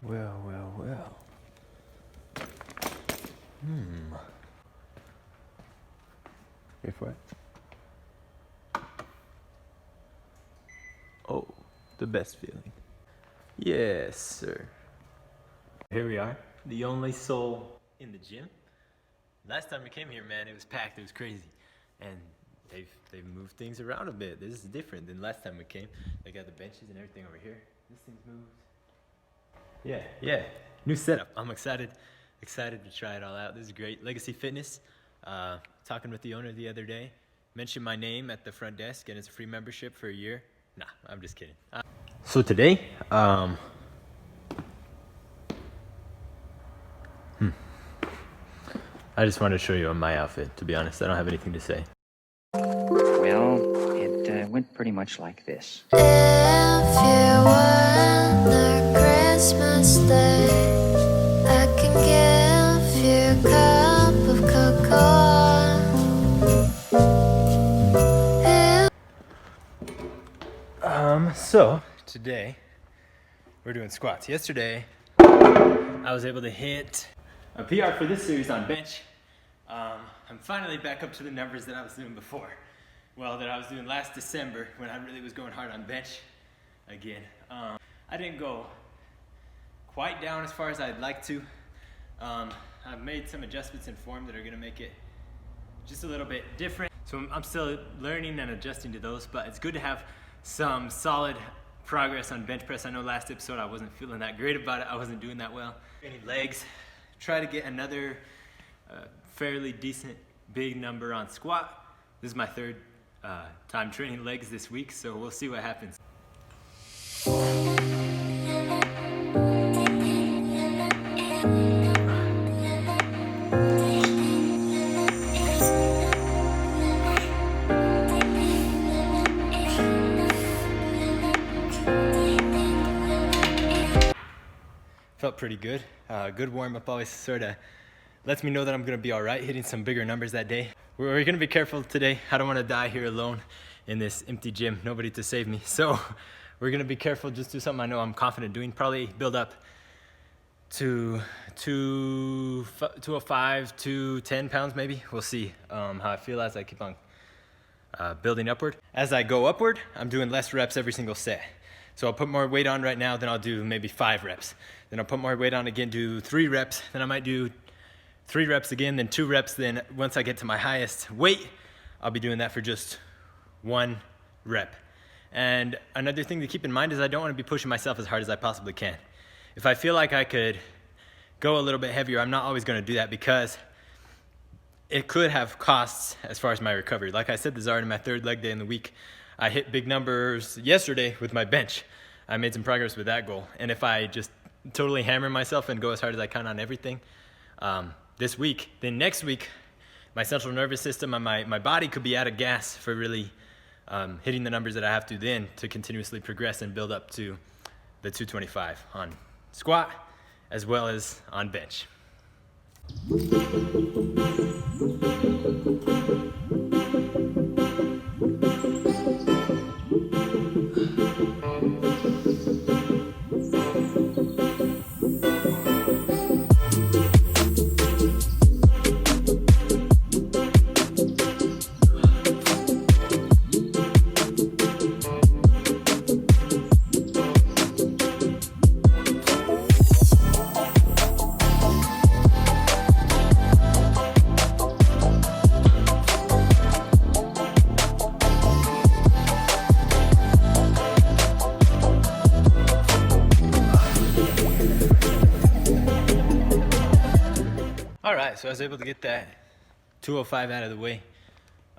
Well. If what? Oh, the best feeling. Yes, sir. Here we are, the only soul in the gym. Last time we came here, man, it was packed, it was crazy. And they've moved things around a bit. This is different than last time we came. They got the benches and everything over here. This thing's moved. Yeah, new setup. I'm excited to try it all out. This is great. Legacy Fitness, talking with the owner the other day. Mentioned my name at the front desk and it's a free membership for a year. Nah, I'm just kidding. So today, I just wanted to show you my outfit, to be honest. I don't have anything to say. Well, it went pretty much like this. If you want a Christmas day, I can give you a cup of cocoa. So today we're doing squats. Yesterday I was able to hit a PR for this series on bench. I'm finally back up to the numbers that I was doing before. Well, that I was doing last December when I really was going hard on bench again. I didn't go quite down as far as I'd like to. I've made some adjustments in form that are gonna make it just a little bit different. So I'm still learning and adjusting to those, but it's good to have some solid progress on bench press. I know last episode I wasn't feeling that great about it. I wasn't doing that well. Training legs, try to get another fairly decent big number on squat. This is my third time training legs this week, so we'll see what happens. Felt pretty good. Good warm-up always sort of lets me know that I'm gonna be all right, hitting some bigger numbers that day. We're gonna be careful today. I don't wanna die here alone in this empty gym, nobody to save me. So we're gonna be careful, just do something I know I'm confident doing. Probably build up to 205, 210 pounds maybe. We'll see how I feel as I keep on building upward. As I go upward, I'm doing less reps every single set. So I'll put more weight on right now, then I'll do maybe 5 reps. Then I'll put more weight on again, do 3 reps. Then I might do 3 reps again, then 2 reps. Then once I get to my highest weight, I'll be doing that for just 1 rep. And another thing to keep in mind is I don't want to be pushing myself as hard as I possibly can. If I feel like I could go a little bit heavier, I'm not always going to do that because it could have costs as far as my recovery. Like I said, this is already my 3rd leg day in the week. I hit big numbers yesterday with my bench. I made some progress with that goal. And if I just totally hammer myself and go as hard as I can on everything this week, then next week, my central nervous system and my body could be out of gas for really hitting the numbers that I have to then to continuously progress and build up to the 225 on squat as well as on bench. Alright, so I was able to get that 205 out of the way.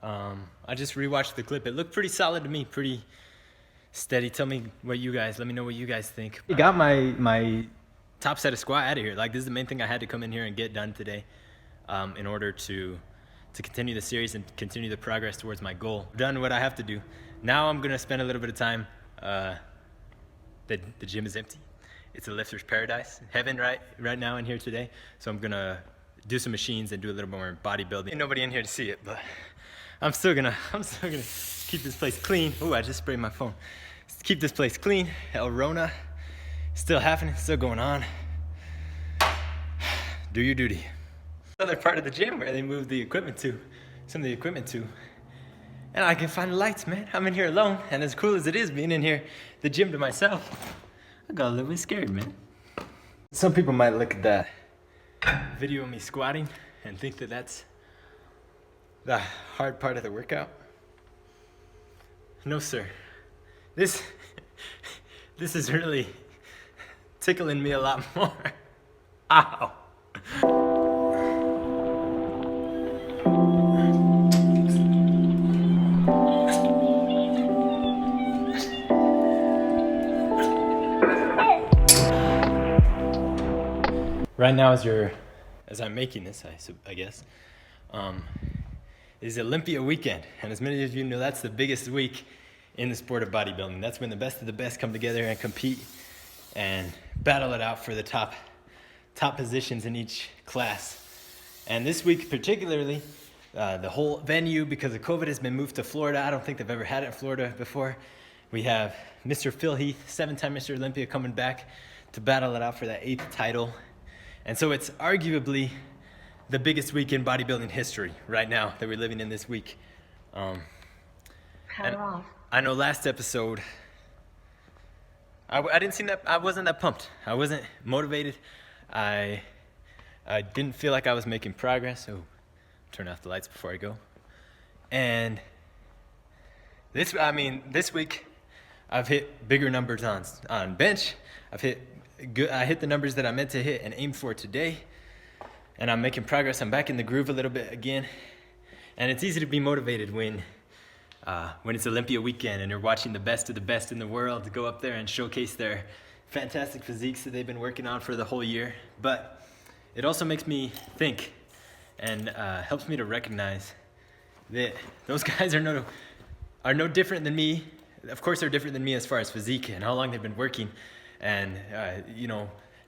I just rewatched the clip. It looked pretty solid to me, pretty steady. Let me know what you guys think. I got my top set of squat out of here. Like, this is the main thing I had to come in here and get done today in order to continue the series and continue the progress towards my goal. I've done what I have to do. Now I'm gonna spend a little bit of time. The gym is empty. It's a lifter's paradise, heaven right now in here today. So I'm gonna do some machines and do a little more bodybuilding. Ain't nobody in here to see it, but I'm still gonna keep this place clean. Oh, I just sprayed my phone. Keep this place clean. El Rona Still happening, still going on. Do your duty. Another part of the gym where they moved the equipment to, some of the equipment to. And I can find the lights, man. I'm in here alone, and as cool as it is being in here, the gym to myself, I got a little bit scared, man. Some people might look at that video of me squatting and think that that's the hard part of the workout. No, sir. This is really tickling me a lot more. Ow. Right now, as I'm making this, I guess, is Olympia weekend. And as many of you know, that's the biggest week in the sport of bodybuilding. That's when the best of the best come together and compete and battle it out for the top positions in each class. And this week particularly, the whole venue, because of COVID, has been moved to Florida. I don't think they've ever had it in Florida before. We have Mr. Phil Heath, 7-time Mr. Olympia, coming back to battle it out for that 8th title. And so it's arguably the biggest week in bodybuilding history right now that we're living in this week. I know last episode, I didn't seem that, I wasn't that pumped. I wasn't motivated. I didn't feel like I was making progress. So turn off the lights before I go. And this week I've hit bigger numbers on bench. I hit the numbers that I meant to hit and aim for today, and I'm making progress. I'm back in the groove a little bit again, and it's easy to be motivated when it's Olympia weekend and you're watching the best of the best in the world to go up there and showcase their fantastic physiques that they've been working on for the whole year. But it also makes me think and helps me to recognize that those guys are no different than me. Of course, they're different than me as far as physique and how long they've been working, and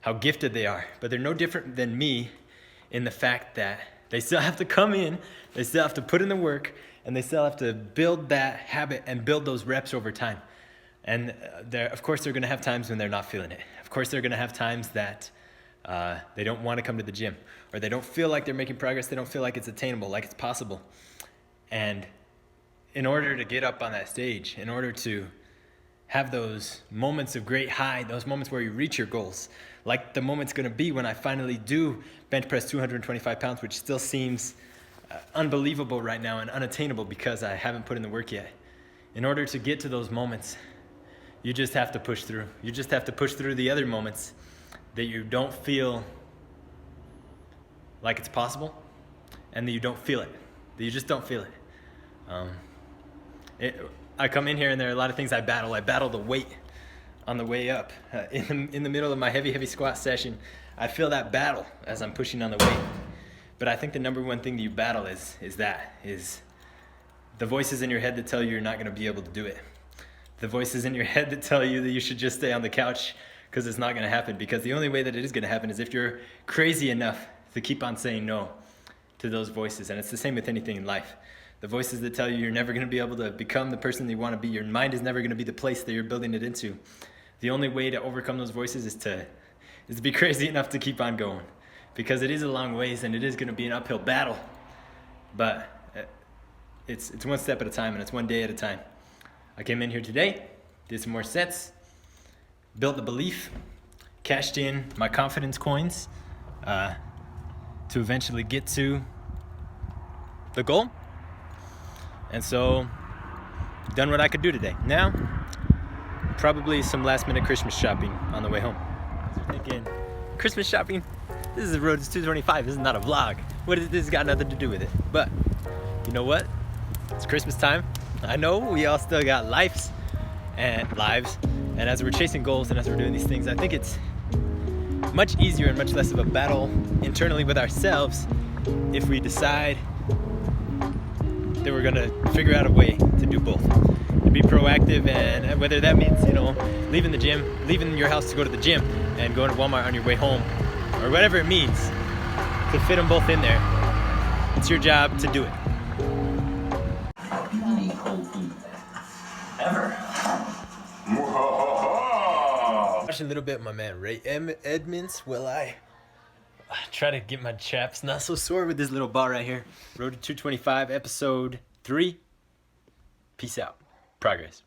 how gifted they are, but they're no different than me in the fact that they still have to come in, they still have to put in the work, and they still have to build that habit and build those reps over time. And of course they're gonna have times when they're not feeling it. Of course they're gonna have times that they don't wanna come to the gym, or they don't feel like they're making progress, they don't feel like it's attainable, like it's possible. And in order to get up on that stage, in order to have those moments of great high, those moments where you reach your goals, like the moment's gonna be when I finally do bench press 225 pounds, which still seems unbelievable right now and unattainable because I haven't put in the work yet. In order to get to those moments, you just have to push through. You just have to push through the other moments that you don't feel like it's possible and that you don't feel it, that you just don't feel it. I come in here and there are a lot of things I battle. I battle the weight on the way up. In the middle of my heavy squat session, I feel that battle as I'm pushing on the weight. But I think the number one thing that you battle is the voices in your head that tell you you're not gonna be able to do it. The voices in your head that tell you that you should just stay on the couch because it's not gonna happen. Because the only way that it is gonna happen is if you're crazy enough to keep on saying no to those voices. And it's the same with anything in life. The voices that tell you you're never going to be able to become the person that you want to be. Your mind is never going to be the place that you're building it into. The only way to overcome those voices is to be crazy enough to keep on going. Because it is a long ways and it is going to be an uphill battle. But it's one step at a time and it's one day at a time. I came in here today, did some more sets, built the belief, cashed in my confidence coins to eventually get to the goal. And so, done what I could do today. Now, probably some last minute Christmas shopping on the way home. You're thinking, Christmas shopping? This is the road to 225, this is not a vlog. This has got nothing to do with it. But, you know what? It's Christmas time. I know we all still got lives. And as we're chasing goals and as we're doing these things, I think it's much easier and much less of a battle internally with ourselves if we decide that we're gonna figure out a way to do both, to be proactive, and whether that means leaving the gym, leaving your house to go to the gym and going to Walmart on your way home, or whatever it means to fit them both in there. It's your job to do it. Ever. Watching a little bit of my man Ray Edmonds while I try to get my chaps not so sore with this little bar right here. Road to 225, episode 3. Peace out. Progress.